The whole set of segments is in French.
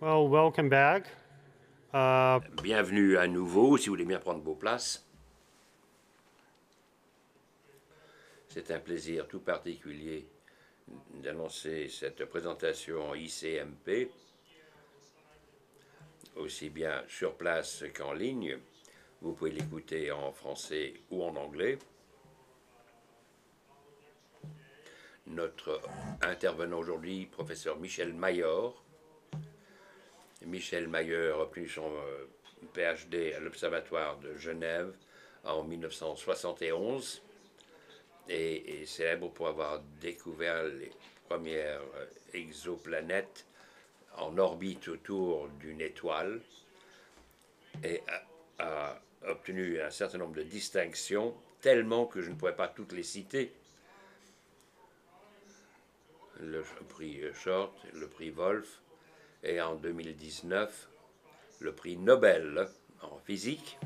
Well, welcome back. Bienvenue à nouveau, si vous voulez bien prendre vos places. C'est un plaisir tout particulier d'annoncer cette présentation ICMP, aussi bien sur place qu'en ligne. Vous pouvez l'écouter en français ou en anglais. Notre intervenant aujourd'hui, professeur Michel Mayor. Michel Mayor a obtenu son PhD à l'Observatoire de Genève en 1971 et est célèbre pour avoir découvert les premières exoplanètes en orbite autour d'une étoile et a obtenu un certain nombre de distinctions, tellement que je ne pourrais pas toutes les citer. Le prix Short, le prix Wolf, et en 2019, le prix Nobel en physique.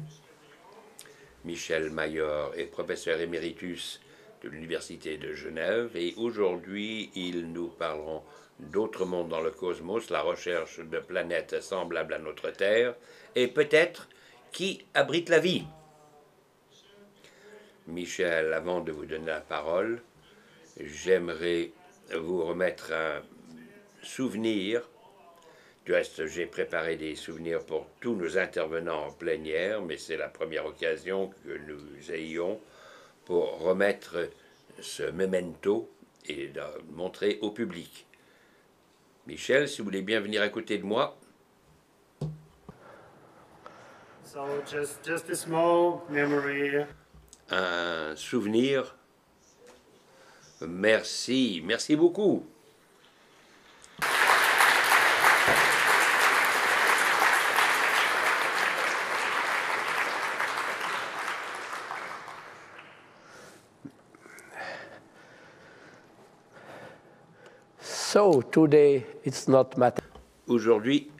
Michel Mayor est professeur éméritus de l'Université de Genève et aujourd'hui, ils nous parleront d'autres mondes dans le cosmos, la recherche de planètes semblables à notre Terre et peut-être qui abritent la vie. Michel, avant de vous donner la parole, j'aimerais vous remettre un souvenir. Du reste, j'ai préparé des souvenirs pour tous nos intervenants en plénière, mais c'est la première occasion que nous ayons pour remettre ce memento et de montrer au public. Michel, si vous voulez bien venir à côté de moi. So just a small memory. Un souvenir. Merci, merci beaucoup. So today it's not matter. Aujourd'hui,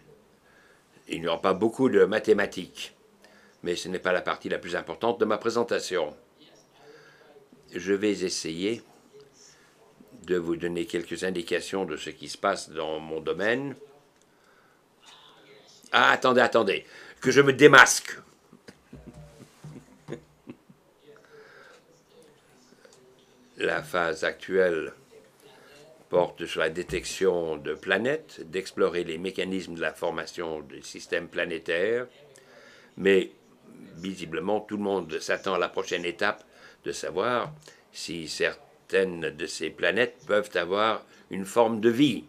il n'y aura pas beaucoup de mathématiques, mais ce n'est pas la partie la plus importante de ma présentation. Je vais essayer de vous donner quelques indications de ce qui se passe dans mon domaine. Ah, attendez, que je me démasque. La phase actuelle porte sur la détection de planètes, d'explorer les mécanismes de la formation des systèmes planétaires, mais visiblement tout le monde s'attend à la prochaine étape de savoir si certaines de ces planètes peuvent avoir une forme de vie.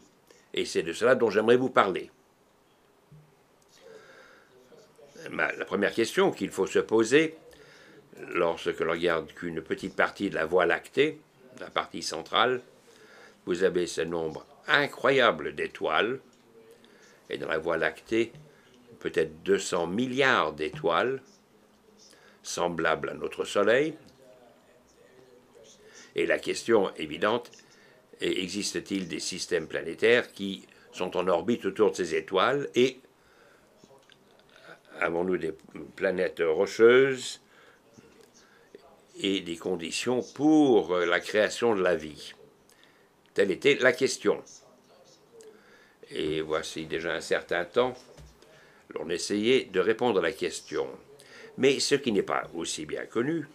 Et c'est de cela dont j'aimerais vous parler. La première question qu'il faut se poser lorsque l'on regarde qu'une petite partie de la Voie lactée, la partie centrale, vous avez ce nombre incroyable d'étoiles, et dans la Voie lactée, peut-être 200 milliards d'étoiles, semblables à notre Soleil. Et la question évidente est, existe-t-il des systèmes planétaires qui sont en orbite autour de ces étoiles et avons-nous des planètes rocheuses et des conditions pour la création de la vie? Telle était la question. Et voici déjà un certain temps, l'on essayait de répondre à la question. Mais ce qui n'est pas aussi bien connu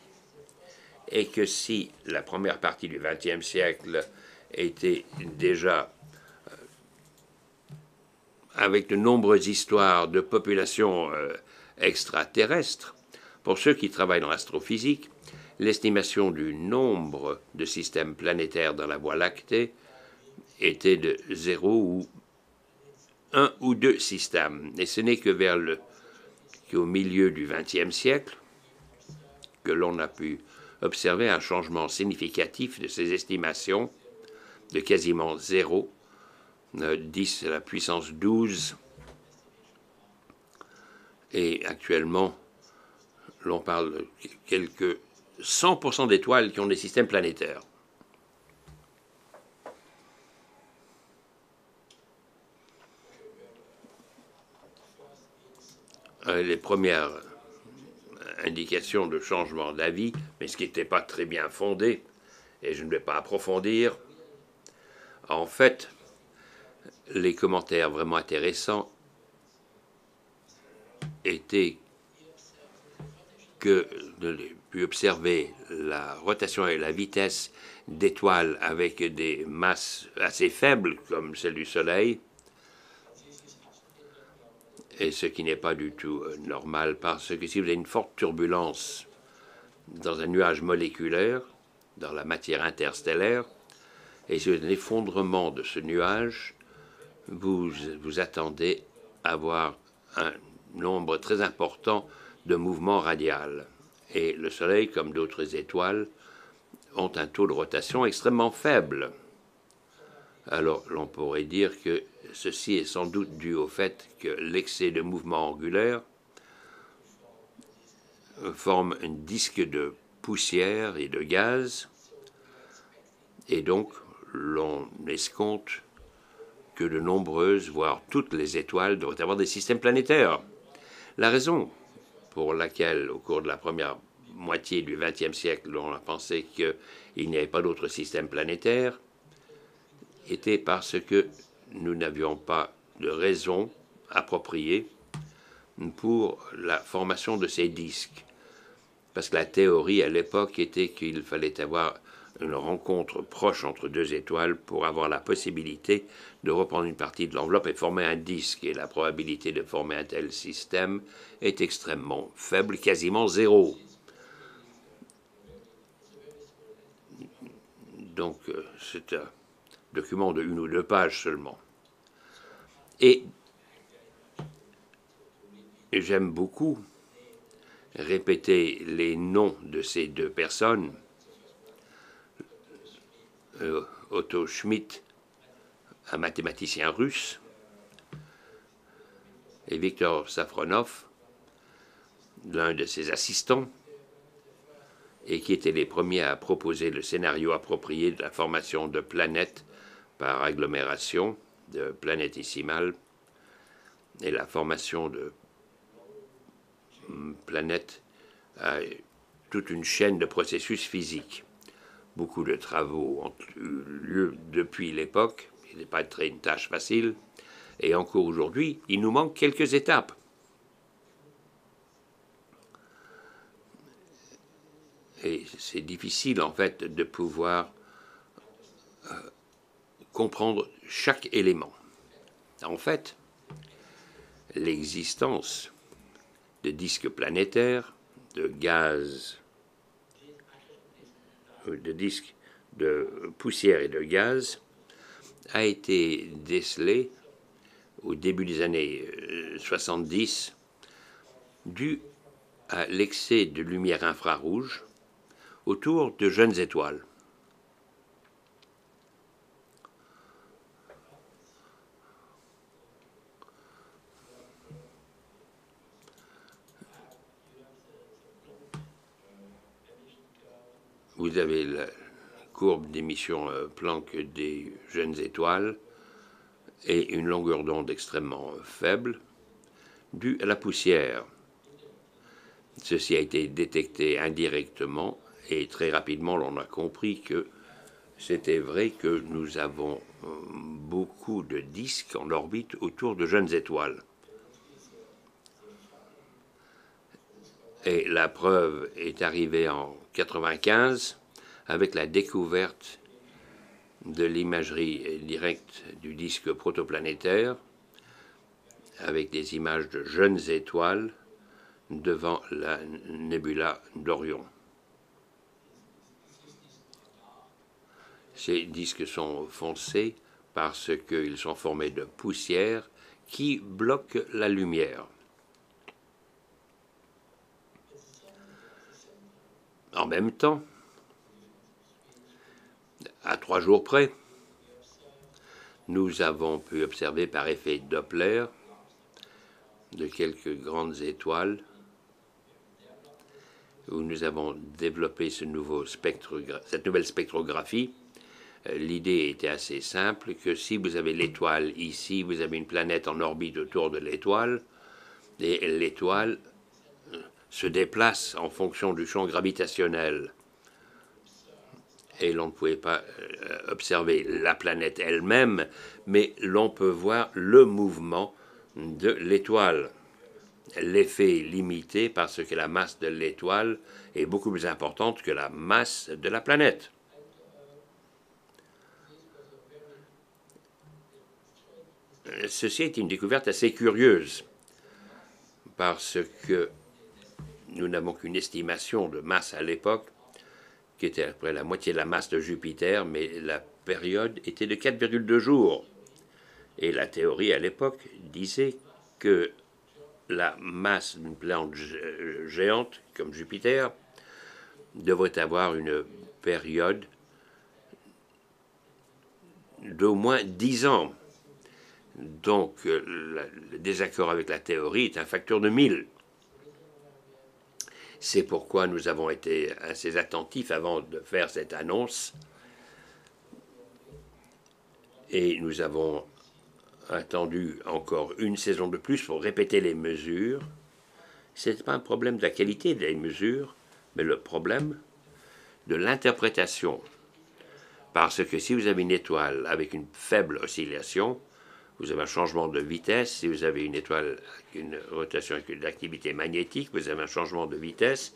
est que si la première partie du XXe siècle était déjà avec de nombreuses histoires de populations extraterrestres, pour ceux qui travaillent dans l'astrophysique, l'estimation du nombre de systèmes planétaires dans la Voie lactée était de 0 ou 1 ou 2 systèmes. Et ce n'est qu'au milieu du XXe siècle que l'on a pu observer un changement significatif de ces estimations de quasiment 0, 10 à la puissance 12, et actuellement, l'on parle de quelques 100% d'étoiles qui ont des systèmes planétaires. Les premières indications de changement d'avis, mais ce qui n'était pas très bien fondé, et je ne vais pas approfondir. En fait, les commentaires vraiment intéressants était que de pu observer la rotation et la vitesse d'étoiles avec des masses assez faibles comme celle du Soleil, et ce qui n'est pas du tout normal, parce que si vous avez une forte turbulence dans un nuage moléculaire, dans la matière interstellaire, et si vous avez un effondrement de ce nuage, vous attendez à avoir un nombre très important de mouvements radial. Et le Soleil, comme d'autres étoiles, ont un taux de rotation extrêmement faible. Alors, l'on pourrait dire que ceci est sans doute dû au fait que l'excès de mouvement angulaire forme un disque de poussière et de gaz, et donc l'on escompte que de nombreuses, voire toutes les étoiles devraient avoir des systèmes planétaires. La raison pour laquelle, au cours de la première moitié du XXe siècle, on a pensé qu'il n'y avait pas d'autres systèmes planétaires, était parce que nous n'avions pas de raison appropriée pour la formation de ces disques. Parce que la théorie à l'époque était qu'il fallait avoir une rencontre proche entre deux étoiles pour avoir la possibilité de reprendre une partie de l'enveloppe et former un disque. Et la probabilité de former un tel système est extrêmement faible, quasiment zéro. Donc, c'est un document de 1 ou 2 pages seulement. Et j'aime beaucoup répéter les noms de ces deux personnes. Otto Schmidt, un mathématicien russe, et Viktor Safronov, l'un de ses assistants, et qui étaient les premiers à proposer le scénario approprié de la formation de planètes par agglomération, de planétésimales, et la formation de planètes à toute une chaîne de processus physiques. Beaucoup de travaux ont eu lieu depuis l'époque, ce n'est pas une tâche facile, et encore aujourd'hui, il nous manque quelques étapes. Et c'est difficile, en fait, de pouvoir comprendre chaque élément. En fait, l'existence de disques planétaires, de gaz, de disques de poussière et de gaz, a été décelée au début des années 70 dû à l'excès de lumière infrarouge autour de jeunes étoiles. Vous avez la courbe d'émission Planck des jeunes étoiles et une longueur d'onde extrêmement faible due à la poussière. Ceci a été détecté indirectement et très rapidement l'on a compris que c'était vrai que nous avons beaucoup de disques en orbite autour de jeunes étoiles. Et la preuve est arrivée en 1995 avec la découverte de l'imagerie directe du disque protoplanétaire avec des images de jeunes étoiles devant la nébula d'Orion. Ces disques sont foncés parce qu'ils sont formés de poussière qui bloque la lumière. En même temps, à 3 jours près, nous avons pu observer par effet Doppler de quelques grandes étoiles où nous avons développé cette nouvelle spectrographie. L'idée était assez simple, que si vous avez l'étoile ici, vous avez une planète en orbite autour de l'étoile, et l'étoile se déplace en fonction du champ gravitationnel. Et l'on ne pouvait pas observer la planète elle-même, mais l'on peut voir le mouvement de l'étoile. l'effet est limité parce que la masse de l'étoile est beaucoup plus importante que la masse de la planète. Ceci est une découverte assez curieuse parce que nous n'avons qu'une estimation de masse à l'époque qui était à peu près la moitié de la masse de Jupiter, mais la période était de 4,2 jours. Et la théorie à l'époque disait que la masse d'une planète géante comme Jupiter devrait avoir une période d'au moins 10 ans. Donc le désaccord avec la théorie est un facteur de 1000. C'est pourquoi nous avons été assez attentifs avant de faire cette annonce. Et nous avons attendu encore une saison de plus pour répéter les mesures. Ce n'est pas un problème de la qualité des mesures, mais le problème de l'interprétation. Parce que si vous avez une étoile avec une faible oscillation, vous avez un changement de vitesse. Si vous avez une étoile avec une rotation avec une activité magnétique, vous avez un changement de vitesse.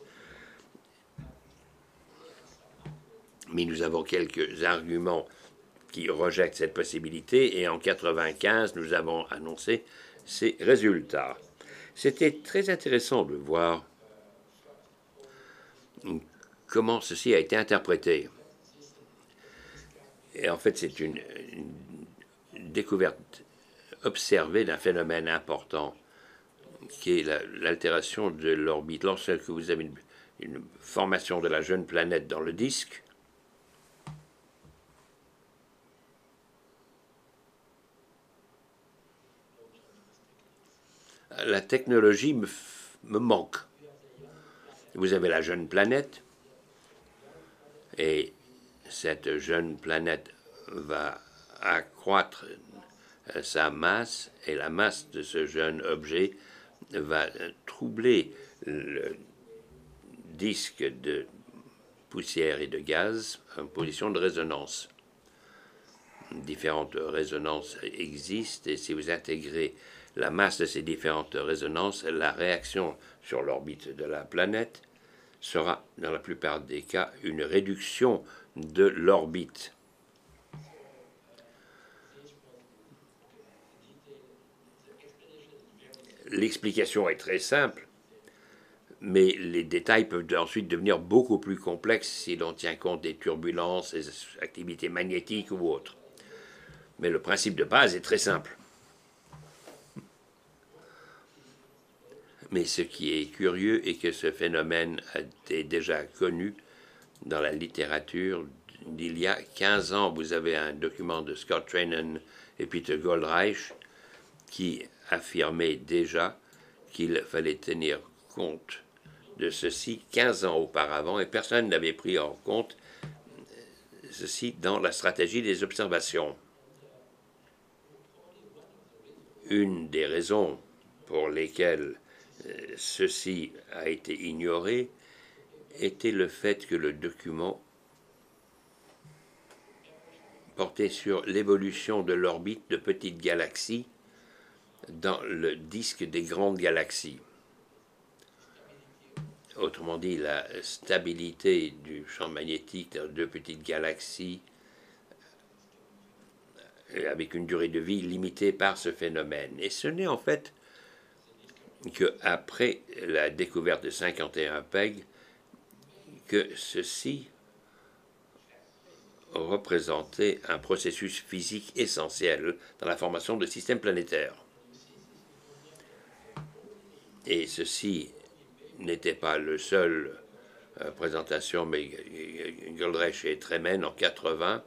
Mais nous avons quelques arguments qui rejettent cette possibilité et en 1995, nous avons annoncé ces résultats. C'était très intéressant de voir comment ceci a été interprété. Et en fait, c'est une découverte observée d'un phénomène important qui est l'altération de l'orbite. Lorsque vous avez une formation de la jeune planète dans le disque, la technologie me manque. Vous avez la jeune planète, et cette jeune planète va accroître sa masse, et la masse de ce jeune objet va troubler le disque de poussière et de gaz en position de résonance. Différentes résonances existent, et si vous intégrez la masse de ces différentes résonances, la réaction sur l'orbite de la planète sera, dans la plupart des cas, une réduction de l'orbite. L'explication est très simple, mais les détails peuvent ensuite devenir beaucoup plus complexes si l'on tient compte des turbulences, des activités magnétiques ou autres. Mais le principe de base est très simple. Mais ce qui est curieux est que ce phénomène a été déjà connu dans la littérature d'il y a 15 ans. Vous avez un document de Scott Trainen et Peter Goldreich qui affirmait déjà qu'il fallait tenir compte de ceci 15 ans auparavant, et personne n'avait pris en compte ceci dans la stratégie des observations. Une des raisons pour lesquelles ceci a été ignoré était le fait que le document portait sur l'évolution de l'orbite de petites galaxies dans le disque des grandes galaxies. Autrement dit, la stabilité du champ magnétique de deux petites galaxies avec une durée de vie limitée par ce phénomène. Et ce n'est en fait qu'après la découverte de 51 PEG que ceci représentait un processus physique essentiel dans la formation de systèmes planétaires. Et ceci n'était pas le seul présentation, mais Goldreich et Tremen en 80,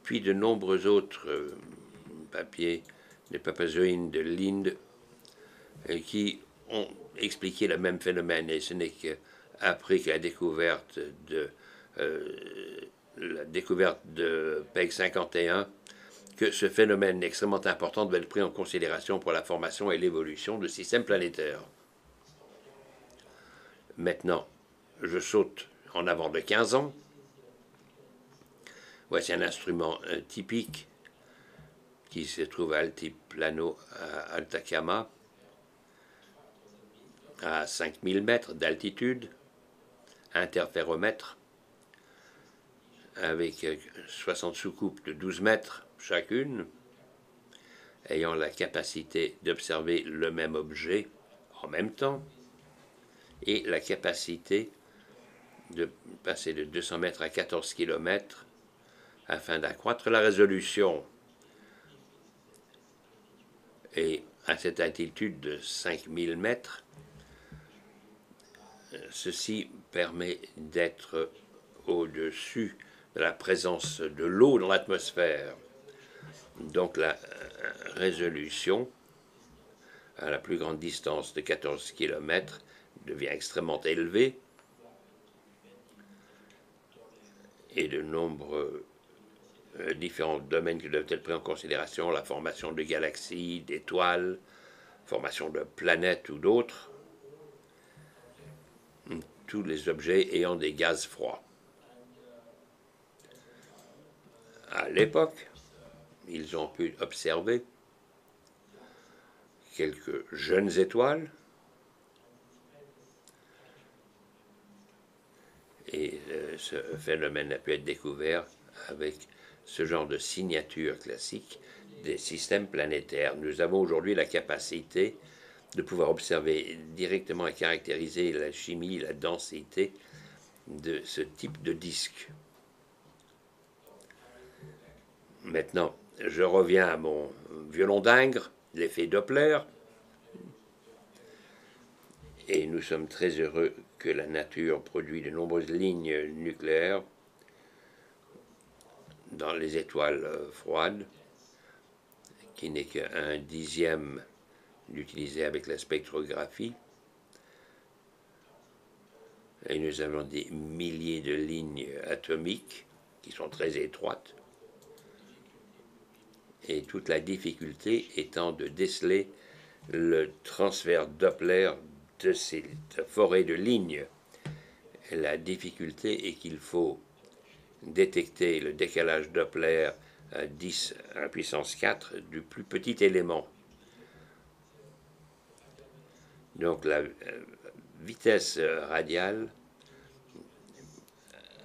puis de nombreux autres papiers de Papazoïne, de Linde, qui ont expliqué le même phénomène. Et ce n'est qu'après que la découverte de PEG 51 que ce phénomène extrêmement important devait être pris en considération pour la formation et l'évolution de systèmes planétaires. Maintenant, je saute en avant de 15 ans. Voici un instrument typique qui se trouve à Altiplano, à Atacama. à 5000 mètres d'altitude, interféromètre, avec 60 soucoupes de 12 mètres chacune, ayant la capacité d'observer le même objet en même temps, et la capacité de passer de 200 mètres à 14 km afin d'accroître la résolution. Et à cette altitude de 5000 mètres, ceci permet d'être au-dessus de la présence de l'eau dans l'atmosphère. Donc la résolution à la plus grande distance de 14 km devient extrêmement élevée et de nombreux différents domaines qui doivent être pris en considération, la formation de galaxies, d'étoiles, formation de planètes ou d'autres, tous les objets ayant des gaz froids. À l'époque, ils ont pu observer quelques jeunes étoiles et ce phénomène a pu être découvert avec ce genre de signature classique des systèmes planétaires. Nous avons aujourd'hui la capacité de pouvoir observer directement et caractériser la chimie, la densité de ce type de disque. Maintenant, je reviens à mon violon d'Ingres, l'effet Doppler, et nous sommes très heureux que la nature produit de nombreuses lignes nucléaires dans les étoiles froides, qui n'est qu'un dixième d'utiliser avec la spectrographie. Et nous avons des milliers de lignes atomiques qui sont très étroites. Et toute la difficulté étant de déceler le transfert Doppler de ces forêts de lignes. Et la difficulté est qu'il faut détecter le décalage Doppler à 10 à la puissance 4 du plus petit élément. Donc la vitesse radiale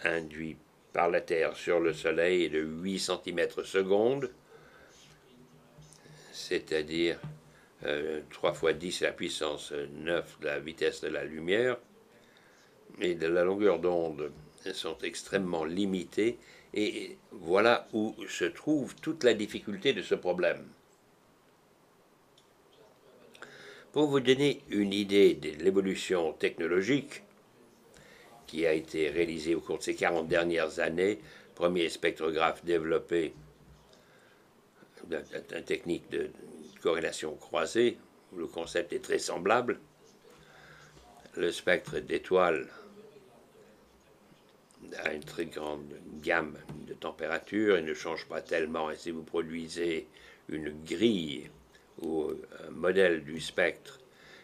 induite par la Terre sur le Soleil est de 8 cm/s, c'est-à-dire 3 fois 10 à la puissance 9 de la vitesse de la lumière, et de la longueur d'onde sont extrêmement limitées, et voilà où se trouve toute la difficulté de ce problème. Pour vous donner une idée de l'évolution technologique qui a été réalisée au cours de ces 40 dernières années, premier spectrographe développé, une technique de corrélation croisée, où le concept est très semblable. Le spectre d'étoiles a une très grande gamme de température et ne change pas tellement. Et si vous produisez une grille ou un modèle du spectre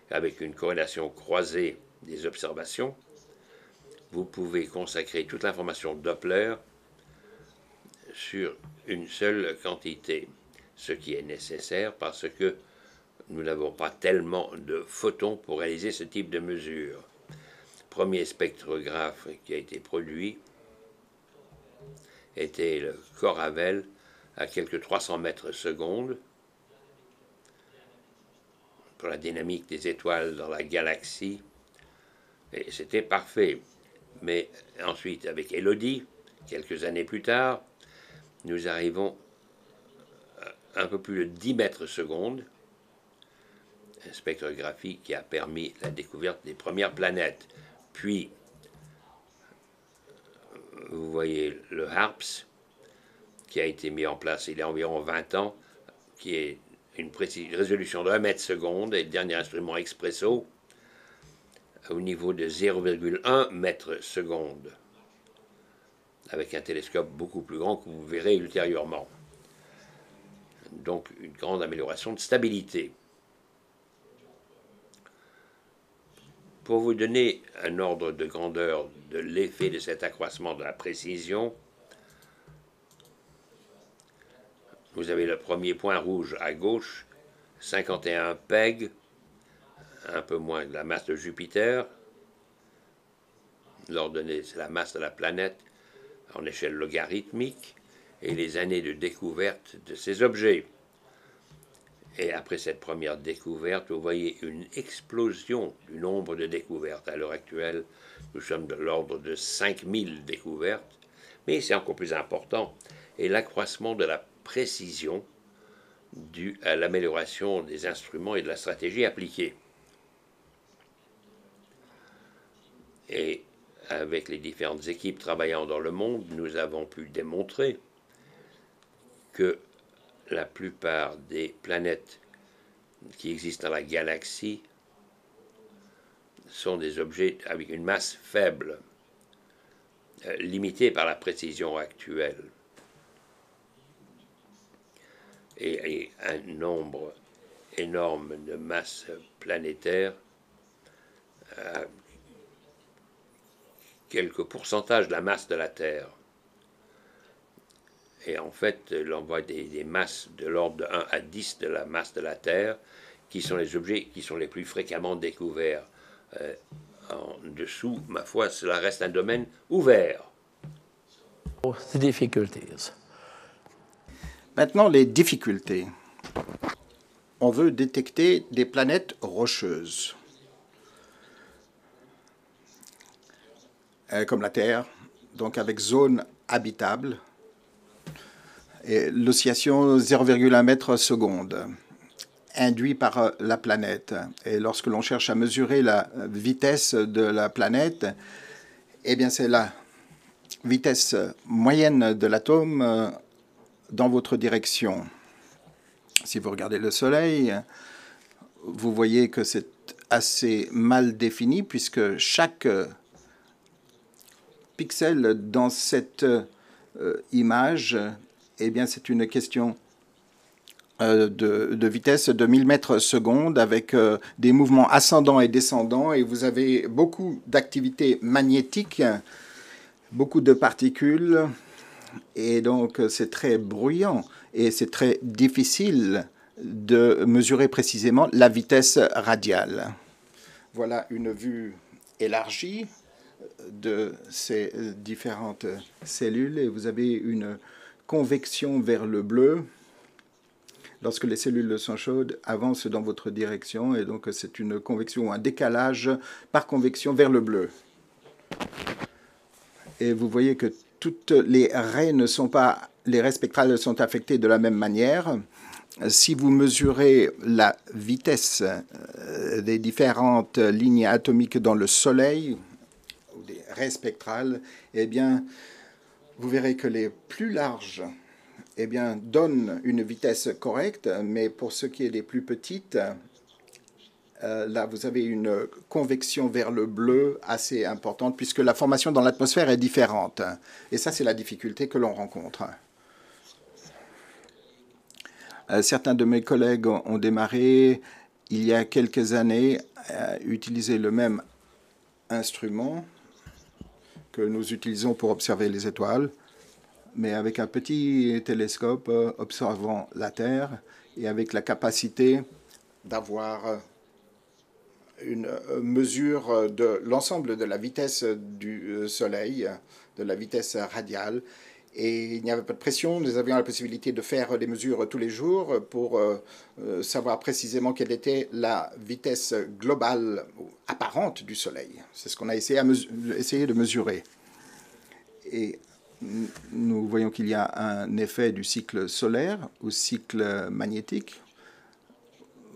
avec une corrélation croisée des observations, vous pouvez consacrer toute l'information Doppler sur une seule quantité, ce qui est nécessaire parce que nous n'avons pas tellement de photons pour réaliser ce type de mesure. Premier spectrographe qui a été produit était le Coravel à quelques 300 mètres secondes pour la dynamique des étoiles dans la galaxie, et c'était parfait. Mais ensuite, avec Elodie, quelques années plus tard, nous arrivons à un peu plus de 10 mètres secondes, une spectrographie qui a permis la découverte des premières planètes. Puis, vous voyez le HARPS, qui a été mis en place il y a environ 20 ans, qui est une résolution de 1 mètre seconde, et le dernier instrument Expresso, au niveau de 0,1 mètre seconde, avec un télescope beaucoup plus grand que vous verrez ultérieurement. Donc une grande amélioration de stabilité. Pour vous donner un ordre de grandeur de l'effet de cet accroissement de la précision, vous avez le premier point rouge à gauche, 51 PeG, un peu moins de la masse de Jupiter. L'ordonnée, c'est la masse de la planète en échelle logarithmique et les années de découverte de ces objets. Et après cette première découverte, vous voyez une explosion du nombre de découvertes. À l'heure actuelle, nous sommes de l'ordre de 5000 découvertes, mais c'est encore plus important, et l'accroissement de la précision dû à l'amélioration des instruments et de la stratégie appliquée. Et avec les différentes équipes travaillant dans le monde, nous avons pu démontrer que la plupart des planètes qui existent dans la galaxie sont des objets avec une masse faible, limitée par la précision actuelle, et un nombre énorme de masses planétaires, quelques pourcentages de la masse de la Terre. Et en fait, l'on voit des masses de l'ordre de 1 à 10 de la masse de la Terre, qui sont les objets qui sont les plus fréquemment découverts. En dessous, ma foi, cela reste un domaine ouvert. The difficulties. Maintenant, les difficultés. On veut détecter des planètes rocheuses, comme la Terre, donc avec zone habitable, et l'oscillation 0,1 mètre seconde induit par la planète. Et lorsque l'on cherche à mesurer la vitesse de la planète, eh bien c'est la vitesse moyenne de l'atome dans votre direction. Si vous regardez le Soleil, vous voyez que c'est assez mal défini puisque chaque pixel dans cette image, eh bien c'est une question de vitesse de 1000 mètres secondes avec des mouvements ascendants et descendants, et vous avez beaucoup d'activité magnétique, beaucoup de particules, et donc c'est très bruyant et c'est très difficile de mesurer précisément la vitesse radiale. Voilà une vue élargie de ces différentes cellules, et vous avez une convection vers le bleu. Lorsque les cellules sont chaudes, avancent dans votre direction, et donc c'est une convection ou un décalage par convection vers le bleu. Et vous voyez que toutes les raies ne sont pas, les raies spectrales sont affectées de la même manière. Si vous mesurez la vitesse des différentes lignes atomiques dans le Soleil, ou des raies spectrales, eh bien, vous verrez que les plus larges eh bien, donnent une vitesse correcte, mais pour ce qui est des plus petites, là, vous avez une convection vers le bleu assez importante, puisque la formation dans l'atmosphère est différente. Et ça, c'est la difficulté que l'on rencontre. Certains de mes collègues ont démarré, il y a quelques années, à utiliser le même instrument que nous utilisons pour observer les étoiles, mais avec un petit télescope observant la Terre et avec la capacité d'avoir une mesure de l'ensemble de la vitesse du Soleil, de la vitesse radiale. Et il n'y avait pas de pression, nous avions la possibilité de faire des mesures tous les jours pour savoir précisément quelle était la vitesse globale ou apparente du Soleil. C'est ce qu'on a essayé de mesurer. Et nous voyons qu'il y a un effet du cycle solaire au cycle magnétique.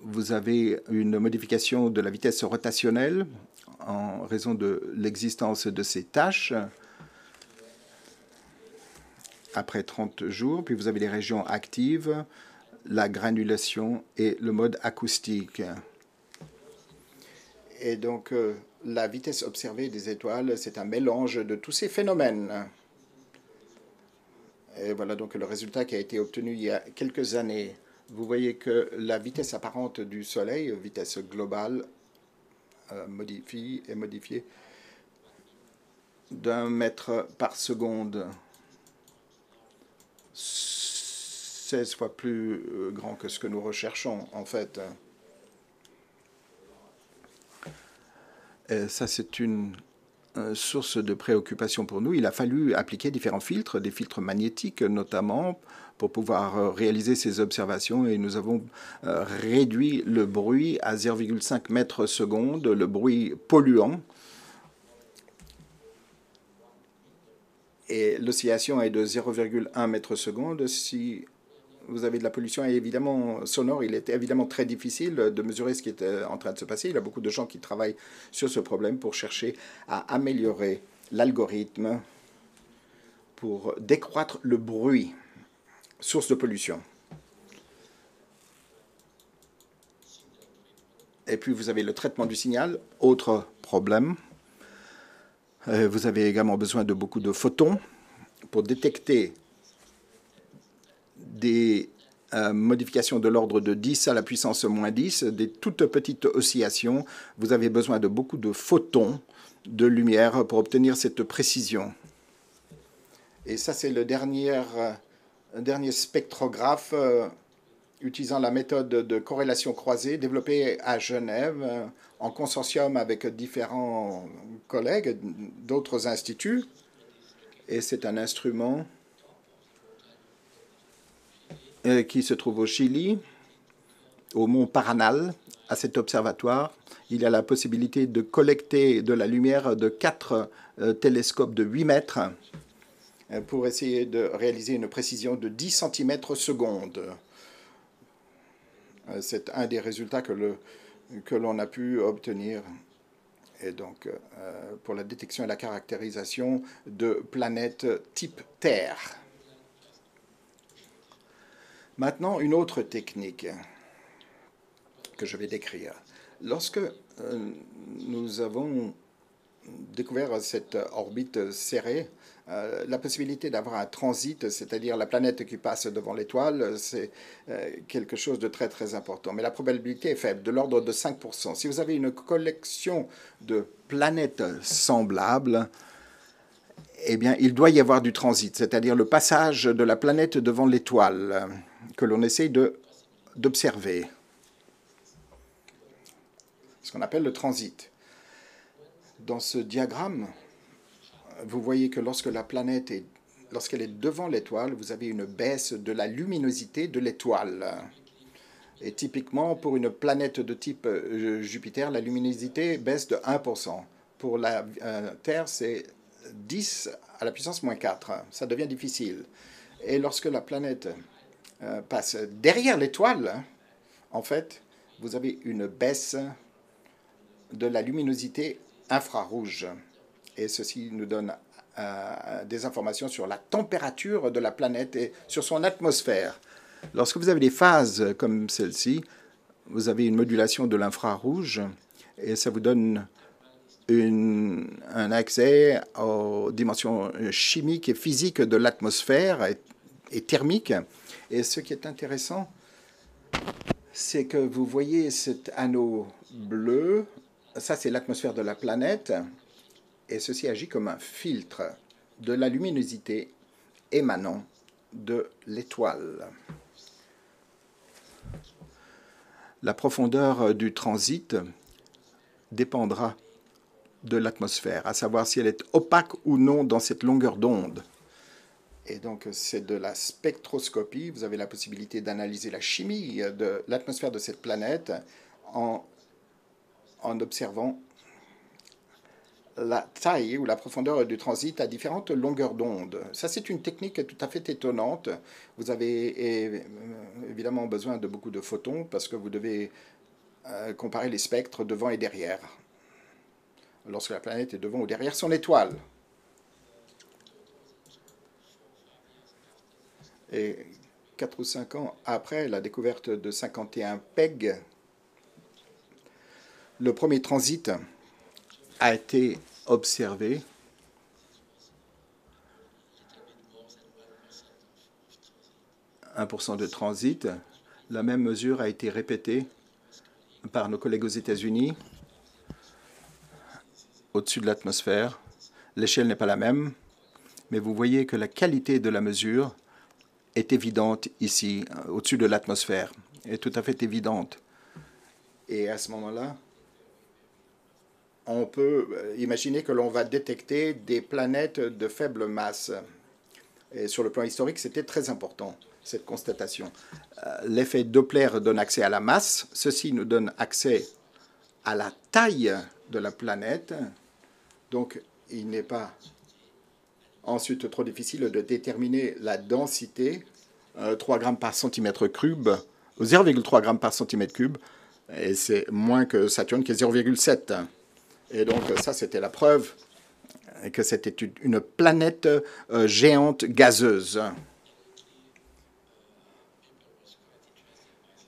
Vous avez une modification de la vitesse rotationnelle en raison de l'existence de ces tâches après 30 jours. Puis vous avez les régions actives, la granulation et le mode acoustique. Et donc, la vitesse observée des étoiles, c'est un mélange de tous ces phénomènes. Et voilà donc le résultat qui a été obtenu il y a quelques années. Vous voyez que la vitesse apparente du Soleil, vitesse globale, est modifiée d'1 mètre par seconde, 16 fois plus grand que ce que nous recherchons, en fait. Ça, c'est une source de préoccupation pour nous. Il a fallu appliquer différents filtres, des filtres magnétiques notamment, pour pouvoir réaliser ces observations. Et nous avons réduit le bruit à 0,5 mètres seconde, le bruit polluant. Et l'oscillation est de 0,1 mètre seconde. Si vous avez de la pollution évidemment sonore, il est évidemment très difficile de mesurer ce qui est en train de se passer. Il y a beaucoup de gens qui travaillent sur ce problème pour chercher à améliorer l'algorithme pour décroître le bruit, source de pollution. Et puis vous avez le traitement du signal, autre problème. Vous avez également besoin de beaucoup de photons pour détecter des modifications de l'ordre de 10 à la puissance moins 10, des toutes petites oscillations. Vous avez besoin de beaucoup de photons de lumière pour obtenir cette précision. Et ça, c'est le dernier spectrographe utilisant la méthode de corrélation croisée développée à Genève en consortium avec différents collègues d'autres instituts. Et c'est un instrument qui se trouve au Chili, au mont Paranal. À cet observatoire, il y a la possibilité de collecter de la lumière de 4 télescopes de 8 mètres pour essayer de réaliser une précision de 10 cm/seconde. C'est un des résultats que l'on a pu obtenir. Et donc, pour la détection et la caractérisation de planètes type Terre. Maintenant, une autre technique que je vais décrire. Lorsque nous avons découvert cette orbite serrée, la possibilité d'avoir un transit, c'est-à-dire la planète qui passe devant l'étoile, c'est quelque chose de très très important. Mais la probabilité est faible, de l'ordre de 5%. Si vous avez une collection de planètes semblables, eh bien, il doit y avoir du transit, c'est-à-dire le passage de la planète devant l'étoile que l'on essaye d'observer. Ce qu'on appelle le transit. Dans ce diagramme, vous voyez que lorsque la planète lorsqu'elle est devant l'étoile, vous avez une baisse de la luminosité de l'étoile. Et typiquement, pour une planète de type Jupiter, la luminosité baisse de 1%. Pour la Terre, c'est 10 à la puissance moins 4. Ça devient difficile. Et lorsque la planète passe derrière l'étoile, en fait, vous avez une baisse de la luminosité infrarouge. Et ceci nous donne des informations sur la température de la planète et sur son atmosphère. Lorsque vous avez des phases comme celle-ci, vous avez une modulation de l'infrarouge et ça vous donne un accès aux dimensions chimiques et physiques de l'atmosphère et thermiques. Et ce qui est intéressant, c'est que vous voyez cet anneau bleu, ça c'est l'atmosphère de la planète, et ceci agit comme un filtre de la luminosité émanant de l'étoile. La profondeur du transit dépendra de l'atmosphère, à savoir si elle est opaque ou non dans cette longueur d'onde. Et donc, c'est de la spectroscopie. Vous avez la possibilité d'analyser la chimie de l'atmosphère de cette planète en observant la taille ou la profondeur du transit à différentes longueurs d'onde. Ça, c'est une technique tout à fait étonnante. Vous avez évidemment besoin de beaucoup de photons parce que vous devez comparer les spectres devant et derrière, lorsque la planète est devant ou derrière son étoile. Et 4 ou 5 ans après la découverte de 51 PEG, le premier transit a été observé « 1% de transit ». La même mesure a été répétée par nos collègues aux États-Unis au-dessus de l'atmosphère. L'échelle n'est pas la même, mais vous voyez que la qualité de la mesure est évidente ici, au-dessus de l'atmosphère, est tout à fait évidente. Et à ce moment-là, on peut imaginer que l'on va détecter des planètes de faible masse. Et sur le plan historique, c'était très important, cette constatation. L'effet Doppler donne accès à la masse. Ceci nous donne accès à la taille de la planète. Donc, il n'est pas ensuite trop difficile de déterminer la densité, 3 grammes par centimètre cube, 0,3 grammes par centimètre cube, et c'est moins que Saturne qui est 0,7. Et donc ça, c'était la preuve que c'était une planète géante gazeuse.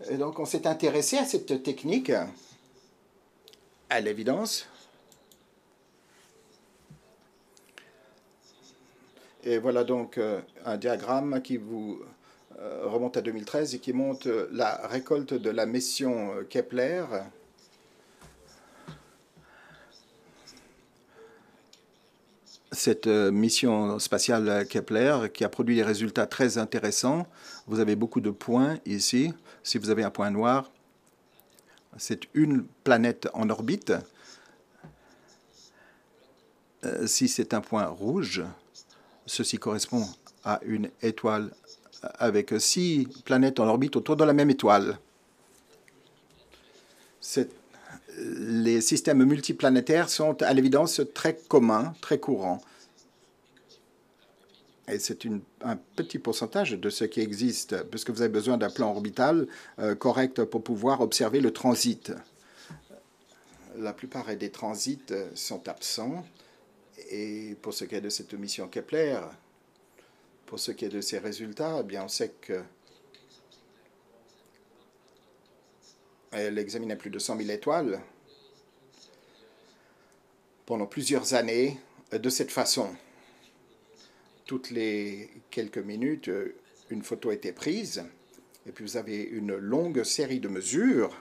Et donc on s'est intéressé à cette technique, à l'évidence. Et voilà donc un diagramme qui vous remonte à 2013 et qui montre la récolte de la mission Kepler. Cette mission spatiale Kepler qui a produit des résultats très intéressants. Vous avez beaucoup de points ici. Si vous avez un point noir, c'est une planète en orbite. Si c'est un point rouge, ceci correspond à une étoile avec 6 planètes en orbite autour de la même étoile. Les systèmes multiplanétaires sont à l'évidence très communs, très courants. Et c'est un petit pourcentage de ce qui existe, puisque vous avez besoin d'un plan orbital correct pour pouvoir observer le transit. La plupart des transits sont absents. Et pour ce qui est de cette mission Kepler, pour ce qui est de ses résultats, eh bien on sait qu'elle examinait plus de 100 000 étoiles pendant plusieurs années de cette façon. Toutes les quelques minutes, une photo était prise, et puis vous avez une longue série de mesures.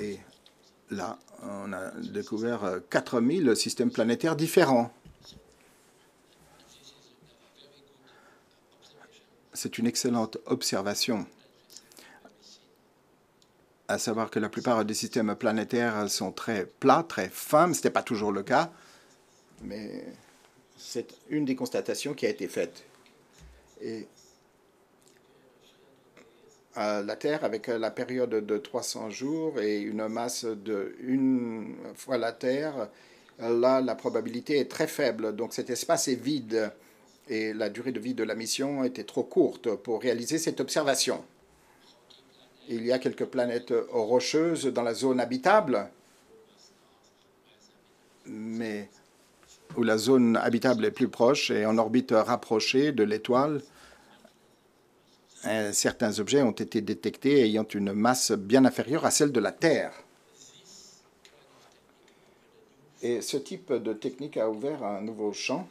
Et là, on a découvert 4000 systèmes planétaires différents. C'est une excellente observation, à savoir que la plupart des systèmes planétaires sont très plats, très fins, mais ce n'était pas toujours le cas. Mais c'est une des constatations qui a été faite. Et la Terre, avec la période de 300 jours et une masse de 1 fois la Terre, là, la probabilité est très faible. Donc cet espace est vide et la durée de vie de la mission était trop courte pour réaliser cette observation. Il y a quelques planètes rocheuses dans la zone habitable, mais où la zone habitable est plus proche et en orbite rapprochée de l'étoile. Certains objets ont été détectés ayant une masse bien inférieure à celle de la Terre. Et ce type de technique a ouvert un nouveau champ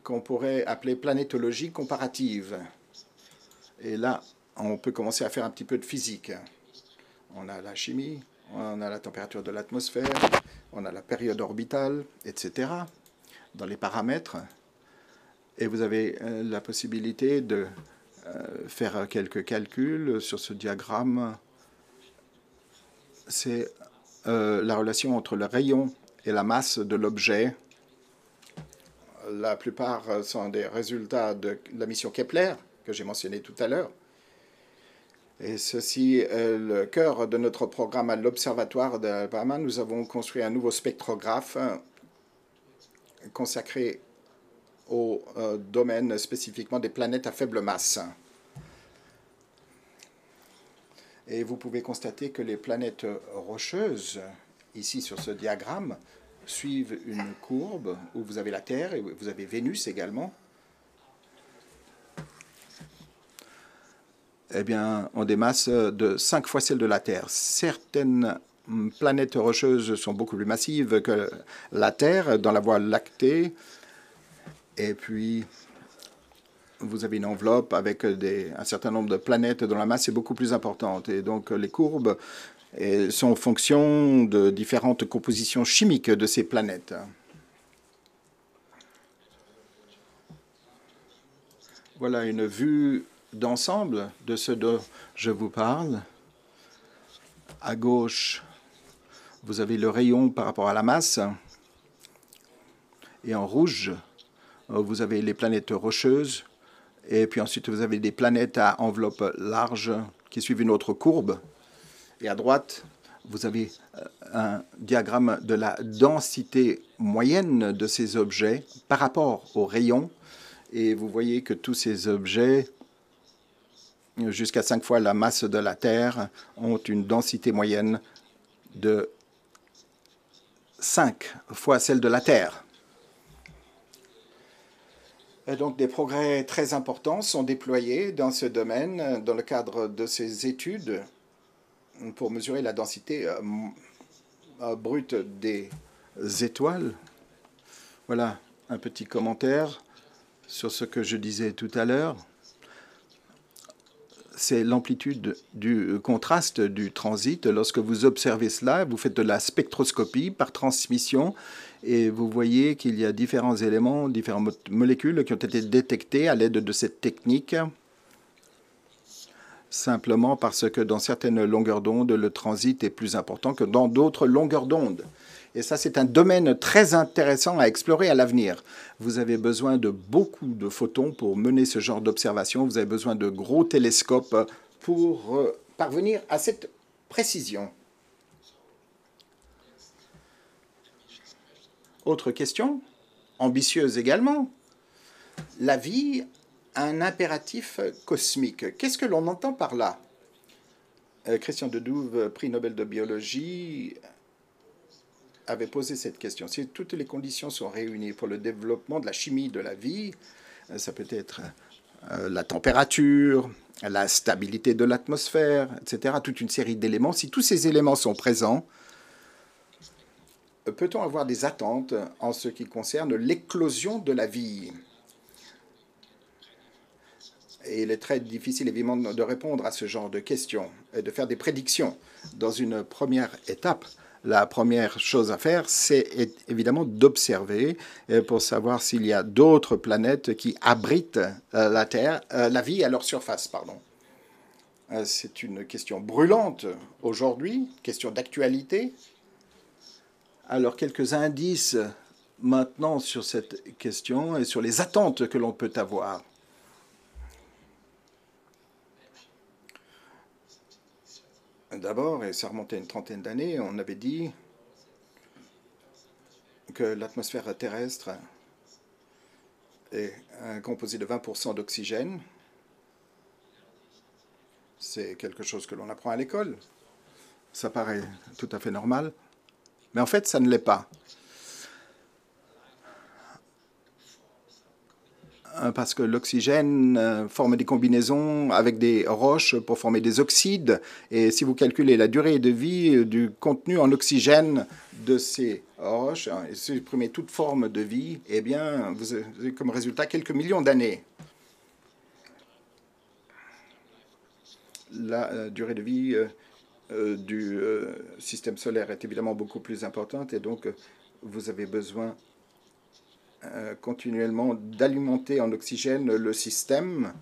qu'on pourrait appeler planétologie comparative. Et là, on peut commencer à faire un petit peu de physique. On a la chimie, on a la température de l'atmosphère, on a la période orbitale, etc. dans les paramètres. Et vous avez la possibilité de faire quelques calculs sur ce diagramme. C'est la relation entre le rayon et la masse de l'objet. La plupart sont des résultats de la mission Kepler, que j'ai mentionné tout à l'heure. Et ceci est le cœur de notre programme à l'Observatoire d'Alabama. Nous avons construit un nouveau spectrographe consacré au domaine spécifiquement des planètes à faible masse. Et vous pouvez constater que les planètes rocheuses, ici sur ce diagramme, suivent une courbe où vous avez la Terre et vous avez Vénus également. Eh bien, ont des masses de 5 fois celles de la Terre. Certaines planètes rocheuses sont beaucoup plus massives que la Terre dans la Voie lactée. Et puis, vous avez une enveloppe avec un certain nombre de planètes dont la masse est beaucoup plus importante. Et donc, les courbes sont en fonction de différentes compositions chimiques de ces planètes. Voilà une vue d'ensemble de ce dont je vous parle. À gauche, vous avez le rayon par rapport à la masse. Et en rouge, vous avez les planètes rocheuses. Et puis ensuite, vous avez des planètes à enveloppe large qui suivent une autre courbe. Et à droite, vous avez un diagramme de la densité moyenne de ces objets par rapport aux rayons. Et vous voyez que tous ces objets, jusqu'à 5 fois la masse de la Terre, ont une densité moyenne de 5 fois celle de la Terre. Et donc, des progrès très importants sont déployés dans ce domaine dans le cadre de ces études pour mesurer la densité brute des étoiles. Voilà un petit commentaire sur ce que je disais tout à l'heure. C'est l'amplitude du contraste du transit. Lorsque vous observez cela, vous faites de la spectroscopie par transmission et vous voyez qu'il y a différents éléments, différentes molécules qui ont été détectées à l'aide de cette technique, simplement parce que dans certaines longueurs d'onde, le transit est plus important que dans d'autres longueurs d'onde. Et ça, c'est un domaine très intéressant à explorer à l'avenir. Vous avez besoin de beaucoup de photons pour mener ce genre d'observation. Vous avez besoin de gros télescopes pour parvenir à cette précision. Autre question, ambitieuse également. La vie a un impératif cosmique. Qu'est-ce que l'on entend par là? Christian de Douve, prix Nobel de biologie, avait posé cette question. Si toutes les conditions sont réunies pour le développement de la chimie de la vie, ça peut être la température, la stabilité de l'atmosphère, etc., toute une série d'éléments. Si tous ces éléments sont présents, peut-on avoir des attentes en ce qui concerne l'éclosion de la vie? Et il est très difficile, évidemment, de répondre à ce genre de questions et de faire des prédictions. Dans une première étape, la première chose à faire, c'est évidemment d'observer pour savoir s'il y a d'autres planètes qui abritent la Terre, la vie à leur surface, pardon. C'est une question brûlante aujourd'hui, question d'actualité. Alors, quelques indices maintenant sur cette question et sur les attentes que l'on peut avoir. D'abord, et ça remontait à une trentaine d'années, on avait dit que l'atmosphère terrestre est composée de 20% d'oxygène. C'est quelque chose que l'on apprend à l'école. Ça paraît tout à fait normal. Mais en fait, ça ne l'est pas. Parce que l'oxygène forme des combinaisons avec des roches pour former des oxydes. Et si vous calculez la durée de vie du contenu en oxygène de ces roches et supprimez toute forme de vie, eh bien, vous avez comme résultat quelques millions d'années. La durée de vie du système solaire est évidemment beaucoup plus importante et donc vous avez besoin continuellement d'alimenter en oxygène le système.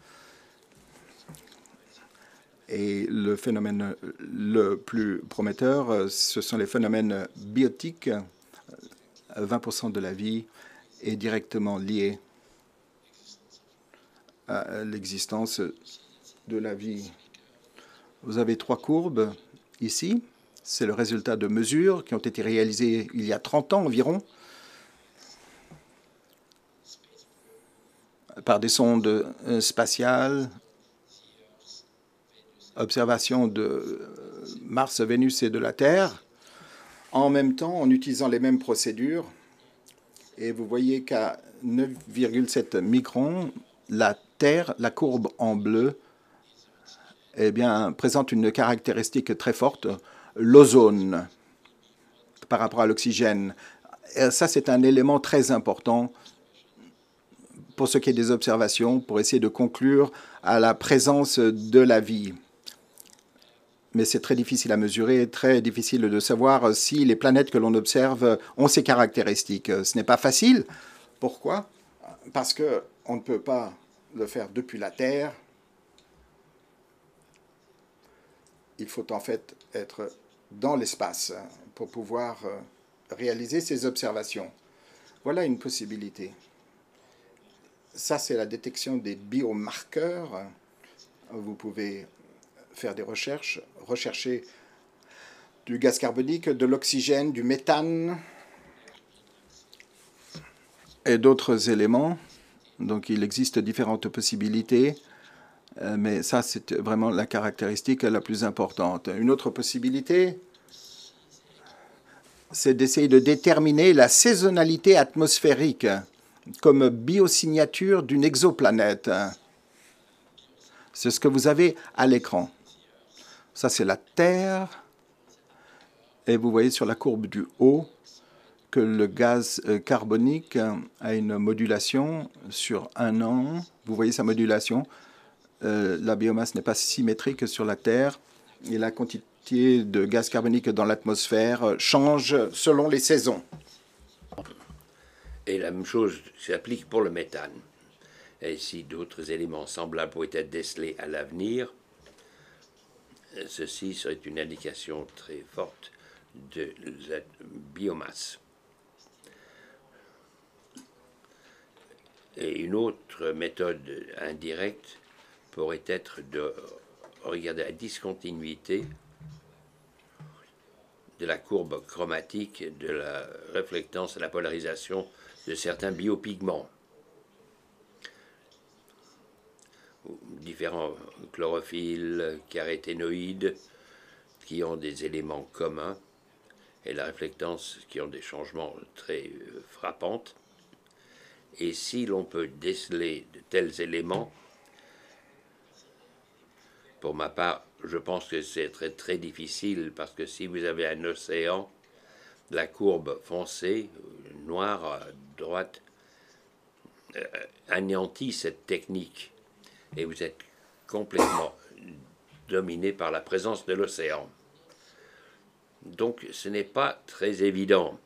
Et le phénomène le plus prometteur, ce sont les phénomènes biotiques. 20% de la vie est directement liée à l'existence de la vie. Vous avez 3 courbes ici. C'est le résultat de mesures qui ont été réalisées il y a 30 ans environ par des sondes spatiales, observation de Mars, Vénus et de la Terre, en même temps en utilisant les mêmes procédures. Et vous voyez qu'à 9,7 microns, la Terre, la courbe en bleu, eh bien, présente une caractéristique très forte, l'ozone, par rapport à l'oxygène. Ça, c'est un élément très important pour ce qui est des observations, pour essayer de conclure à la présence de la vie. Mais c'est très difficile à mesurer, très difficile de savoir si les planètes que l'on observe ont ces caractéristiques. Ce n'est pas facile. Pourquoi? Parce qu'on ne peut pas le faire depuis la Terre. Il faut en fait être dans l'espace pour pouvoir réaliser ces observations. Voilà une possibilité. Ça, c'est la détection des biomarqueurs. Vous pouvez faire des recherches, rechercher du gaz carbonique, de l'oxygène, du méthane et d'autres éléments. Donc il existe différentes possibilités, mais ça c'est vraiment la caractéristique la plus importante. Une autre possibilité, c'est d'essayer de déterminer la saisonnalité atmosphérique comme biosignature d'une exoplanète. C'est ce que vous avez à l'écran. Ça, c'est la Terre. Et vous voyez sur la courbe du haut que le gaz carbonique a une modulation sur un an. Vous voyez sa modulation. La biomasse n'est pas symétrique sur la Terre. Et la quantité de gaz carbonique dans l'atmosphère change selon les saisons. Et la même chose s'applique pour le méthane. Et si d'autres éléments semblables pourraient être décelés à l'avenir, ceci serait une indication très forte de la biomasse. Et une autre méthode indirecte pourrait être de regarder la discontinuité de la courbe chromatique, de la réflectance et la polarisation de certains biopigments. Différents chlorophylles, caroténoïdes, qui ont des éléments communs, et la réflectance qui ont des changements très frappants. Et si l'on peut déceler de tels éléments, pour ma part, je pense que c'est très, très difficile, parce que si vous avez un océan, la courbe foncée, noire à droite, anéantit cette technique, et vous êtes complètement dominé par la présence de l'océan. Donc ce n'est pas très évident.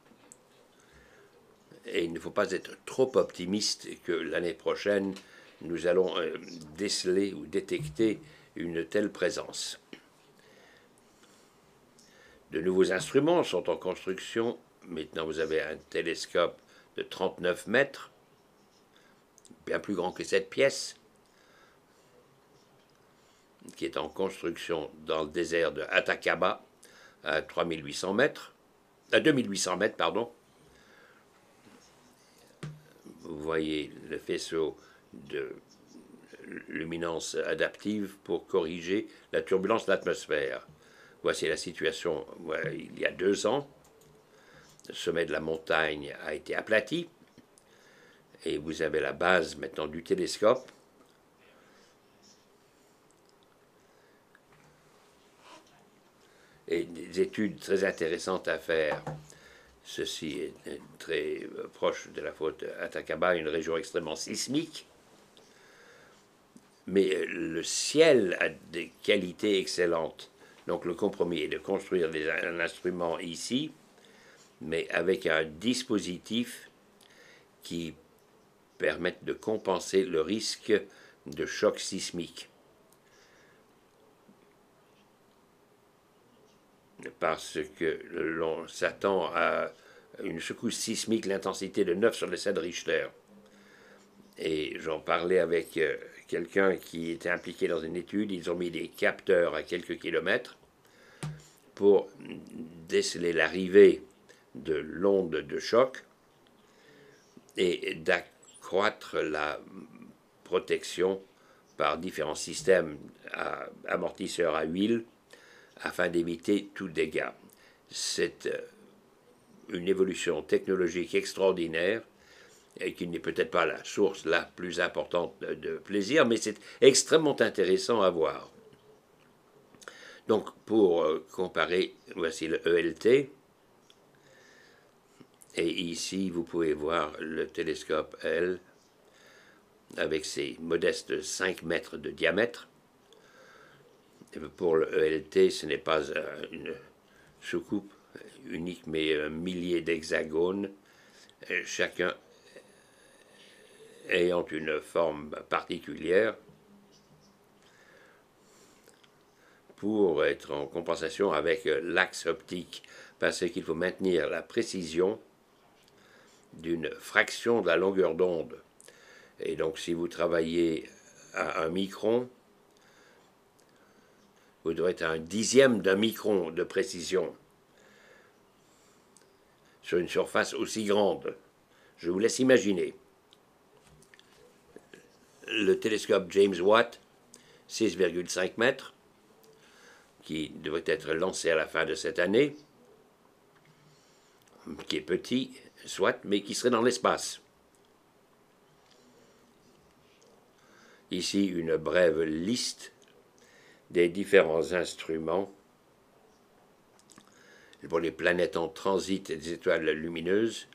Et il ne faut pas être trop optimiste que l'année prochaine, nous allons déceler ou détecter une telle présence. De nouveaux instruments sont en construction. Maintenant, vous avez un télescope de 39 mètres, bien plus grand que cette pièce, qui est en construction dans le désert de Atacama, à 3800 mètres, à 2800 mètres, pardon. Vous voyez le faisceau de luminance adaptive pour corriger la turbulence de l'atmosphère. Voici la situation il y a 2 ans. Le sommet de la montagne a été aplati et vous avez la base maintenant du télescope. Et des études très intéressantes à faire. Ceci est très proche de la faute Atacama, une région extrêmement sismique. Mais le ciel a des qualités excellentes. Donc le compromis est de construire un instrument ici, mais avec un dispositif qui permette de compenser le risque de choc sismique. Parce que l'on s'attend à une secousse sismique, l'intensité de 9 sur le 7 Richter. Et j'en parlais avec quelqu'un qui était impliqué dans une étude. Ils ont mis des capteurs à quelques kilomètres pour déceler l'arrivée de l'onde de choc et d'accroître la protection par différents systèmes amortisseurs à huile afin d'éviter tout dégât. C'est une évolution technologique extraordinaire et qui n'est peut-être pas la source la plus importante de plaisir, mais c'est extrêmement intéressant à voir. Donc, pour comparer, voici le ELT. Et ici, vous pouvez voir le télescope L avec ses modestes 5 mètres de diamètre. Pour le ELT, ce n'est pas une soucoupe unique, mais un millier d'hexagones, chacun ayant une forme particulière pour être en compensation avec l'axe optique, parce qu'il faut maintenir la précision d'une fraction de la longueur d'onde. Et donc si vous travaillez à 1 micron, vous devrez être à 1/10 d'un micron de précision sur une surface aussi grande. Je vous laisse imaginer. Le télescope James Watt, 6,5 mètres, qui devrait être lancé à la fin de cette année, qui est petit, soit, mais qui serait dans l'espace. Ici, une brève liste des différents instruments pour les planètes en transit et des étoiles lumineuses,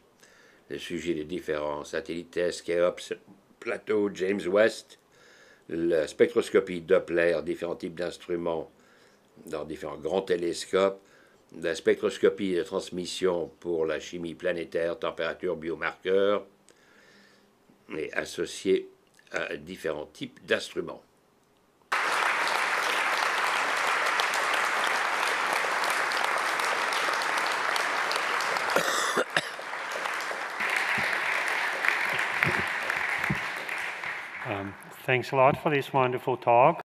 le sujet des différents satellites TESS, Kéops, Plateau, James West, la spectroscopie Doppler, différents types d'instruments dans différents grands télescopes, la spectroscopie de transmission pour la chimie planétaire, température, biomarqueurs, et associés à différents types d'instruments. Thanks a lot for this wonderful talk.